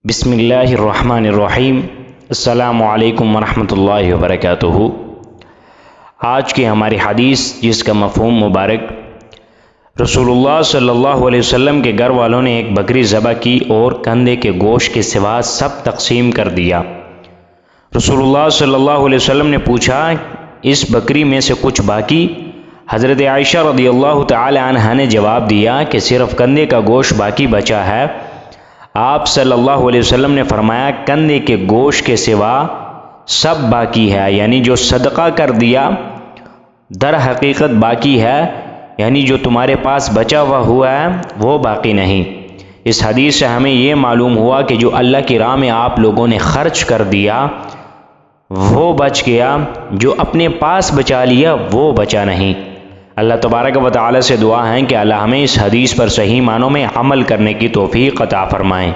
بسم اللہ الرحمن الرحیم۔ السلام علیکم ورحمۃ اللہ وبرکاتہ۔ آج کی ہماری حدیث جس کا مفہوم مبارک، رسول اللہ صلی اللہ علیہ وسلم کے گھر والوں نے ایک بکری ذبح کی اور کندھے کے گوشت کے سوا سب تقسیم کر دیا۔ رسول اللہ صلی اللہ علیہ وسلم نے پوچھا، اس بکری میں سے کچھ باقی؟ حضرت عائشہ رضی اللہ تعالی عنہا نے جواب دیا کہ صرف کندھے کا گوشت باقی بچا ہے۔ آپ صلی اللہ علیہ وسلم نے فرمایا، کندھے کے گوشت کے سوا سب باقی ہے، یعنی جو صدقہ کر دیا در حقیقت باقی ہے، یعنی جو تمہارے پاس بچا ہوا ہے وہ باقی نہیں۔ اس حدیث سے ہمیں یہ معلوم ہوا کہ جو اللہ کی راہ میں آپ لوگوں نے خرچ کر دیا وہ بچ گیا، جو اپنے پاس بچا لیا وہ بچا نہیں۔ اللہ تبارک و تعالی سے دعا ہے کہ اللہ ہمیں اس حدیث پر صحیح معنوں میں عمل کرنے کی توفیق عطا فرمائیں۔